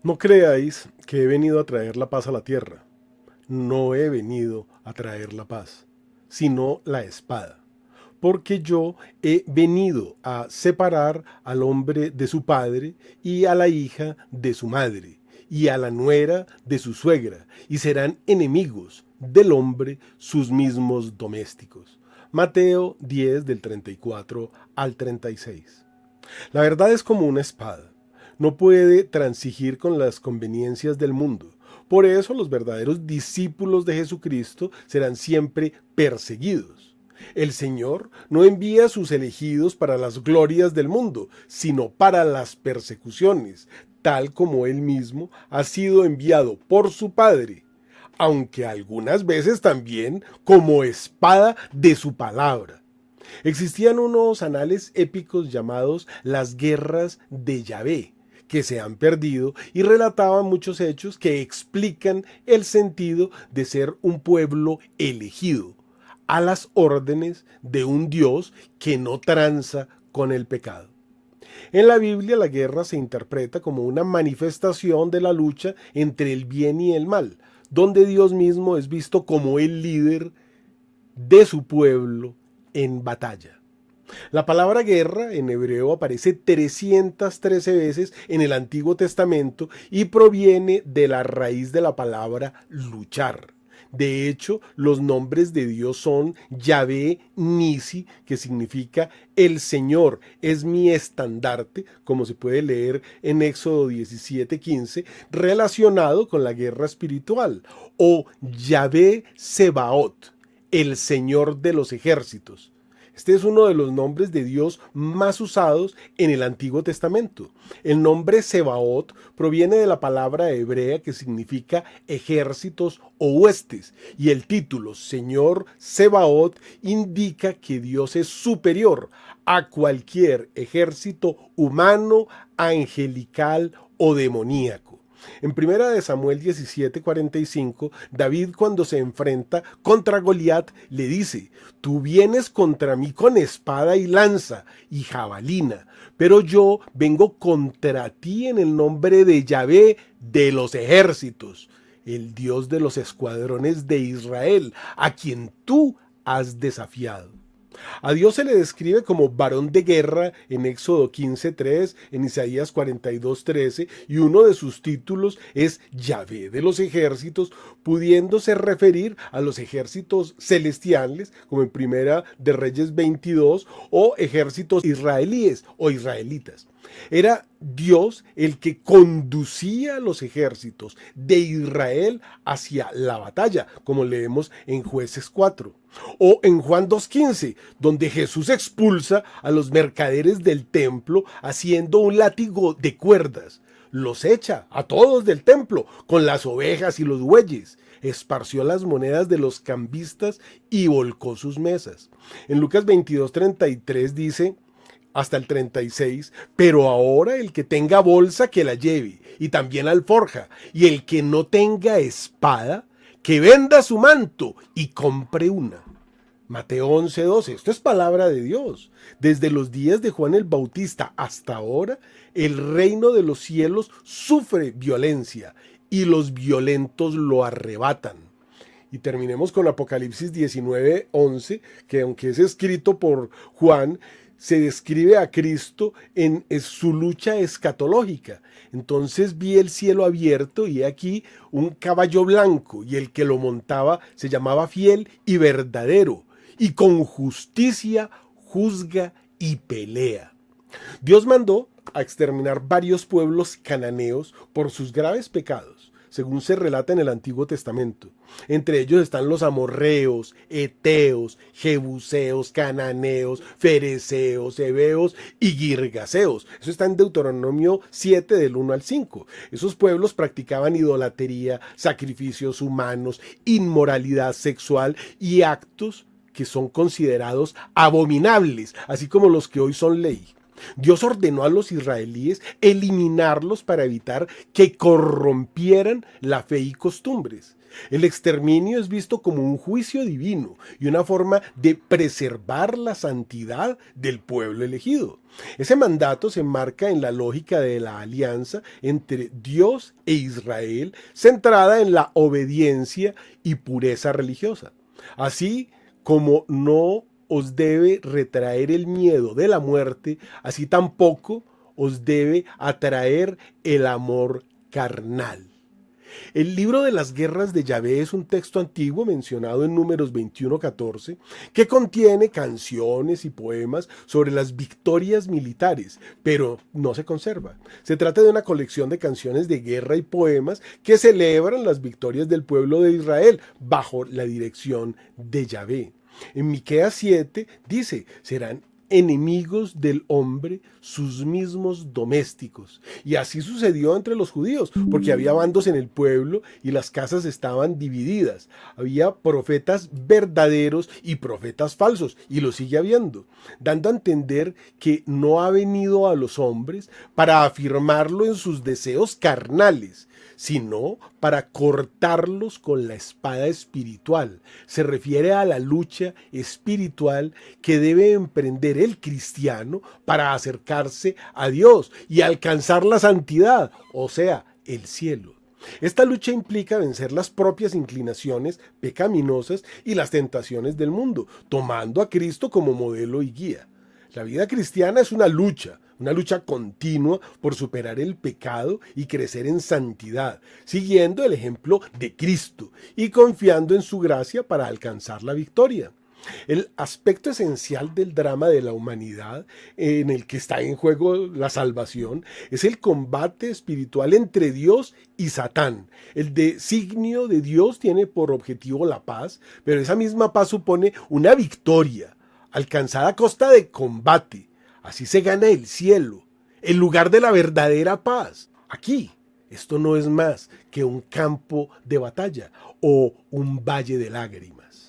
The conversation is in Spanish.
No creáis que he venido a traer la paz a la tierra. No he venido a traer la paz, sino la espada. Porque yo he venido a separar al hombre de su padre y a la hija de su madre y a la nuera de su suegra, y serán enemigos del hombre sus mismos domésticos. Mateo 10 del 34 al 36. La verdad es como una espada. No puede transigir con las conveniencias del mundo. Por eso los verdaderos discípulos de Jesucristo serán siempre perseguidos. El Señor no envía a sus elegidos para las glorias del mundo, sino para las persecuciones, tal como Él mismo ha sido enviado por su Padre, aunque algunas veces también como espada de su palabra. Existían unos anales épicos llamados las guerras de Yahvé, que se han perdido y relataban muchos hechos que explican el sentido de ser un pueblo elegido a las órdenes de un Dios que no tranza con el pecado. En la Biblia la guerra se interpreta como una manifestación de la lucha entre el bien y el mal, donde Dios mismo es visto como el líder de su pueblo en batalla. La palabra guerra en hebreo aparece 313 veces en el Antiguo Testamento y proviene de la raíz de la palabra luchar. De hecho, los nombres de Dios son Yahvé Nisi, que significa el Señor es mi estandarte, como se puede leer en Éxodo 17:15, relacionado con la guerra espiritual, o Yahvé Sebaot, el Señor de los ejércitos. Este es uno de los nombres de Dios más usados en el Antiguo Testamento. El nombre Sebaot proviene de la palabra hebrea que significa ejércitos o huestes, y el título Señor Sebaot indica que Dios es superior a cualquier ejército humano, angelical o demoníaco. En primera de Samuel 17:45, David, cuando se enfrenta contra Goliat, le dice: tú vienes contra mí con espada y lanza y jabalina, pero yo vengo contra ti en el nombre de Yahvé de los ejércitos, el Dios de los escuadrones de Israel, a quien tú has desafiado. A Dios se le describe como varón de guerra en Éxodo 15:3, en Isaías 42:13, y uno de sus títulos es Yahvé de los ejércitos, pudiéndose referir a los ejércitos celestiales, como en Primera de Reyes 22, o ejércitos israelíes o israelitas. Era Dios el que conducía a los ejércitos de Israel hacia la batalla, como leemos en Jueces 4. O en Juan 2:15, donde Jesús expulsa a los mercaderes del templo haciendo un látigo de cuerdas. Los echa a todos del templo con las ovejas y los bueyes. Esparció las monedas de los cambistas y volcó sus mesas. En Lucas 22:33 dice hasta el 36, pero ahora el que tenga bolsa que la lleve, y también alforja, y el que no tenga espada, que venda su manto y compre una. Mateo 11:12, esto es palabra de Dios. Desde los días de Juan el Bautista hasta ahora, el reino de los cielos sufre violencia y los violentos lo arrebatan. Y terminemos con Apocalipsis 19:11, que aunque es escrito por Juan, se describe a Cristo en su lucha escatológica. Entonces vi el cielo abierto y aquí un caballo blanco, y el que lo montaba se llamaba Fiel y Verdadero, y con justicia juzga y pelea. Dios mandó a exterminar varios pueblos cananeos por sus graves pecados, según se relata en el Antiguo Testamento. Entre ellos están los amorreos, eteos, jebuseos, cananeos, fereceos, heveos y girgaseos. Eso está en Deuteronomio 7 del 1 al 5. Esos pueblos practicaban idolatría, sacrificios humanos, inmoralidad sexual y actos que son considerados abominables, así como los que hoy son ley. Dios ordenó a los israelíes eliminarlos para evitar que corrompieran la fe y costumbres. El exterminio es visto como un juicio divino y una forma de preservar la santidad del pueblo elegido. Ese mandato se enmarca en la lógica de la alianza entre Dios e Israel, centrada en la obediencia y pureza religiosa. Así como no os debe retraer el miedo de la muerte, así tampoco os debe atraer el amor carnal. El libro de las guerras de Yahvé es un texto antiguo mencionado en Números 21:14 que contiene canciones y poemas sobre las victorias militares, pero no se conserva. Se trata de una colección de canciones de guerra y poemas que celebran las victorias del pueblo de Israel bajo la dirección de Yahvé. En Miqueas 7 dice, serán enemigos del hombre sus mismos domésticos. Y así sucedió entre los judíos, porque había bandos en el pueblo y las casas estaban divididas. Había profetas verdaderos y profetas falsos, y lo sigue habiendo, dando a entender que no ha venido a los hombres para afirmarlo en sus deseos carnales, sino para cortarlos con la espada espiritual. Se refiere a la lucha espiritual que debe emprender el cristiano para acercarse a Dios y alcanzar la santidad, o sea, el cielo. Esta lucha implica vencer las propias inclinaciones pecaminosas y las tentaciones del mundo, tomando a Cristo como modelo y guía. La vida cristiana es una lucha continua por superar el pecado y crecer en santidad, siguiendo el ejemplo de Cristo y confiando en su gracia para alcanzar la victoria. El aspecto esencial del drama de la humanidad, en el que está en juego la salvación, es el combate espiritual entre Dios y Satán. El designio de Dios tiene por objetivo la paz, pero esa misma paz supone una victoria alcanzada a costa de combate. Así se gana el cielo, el lugar de la verdadera paz. Aquí, esto no es más que un campo de batalla o un valle de lágrimas.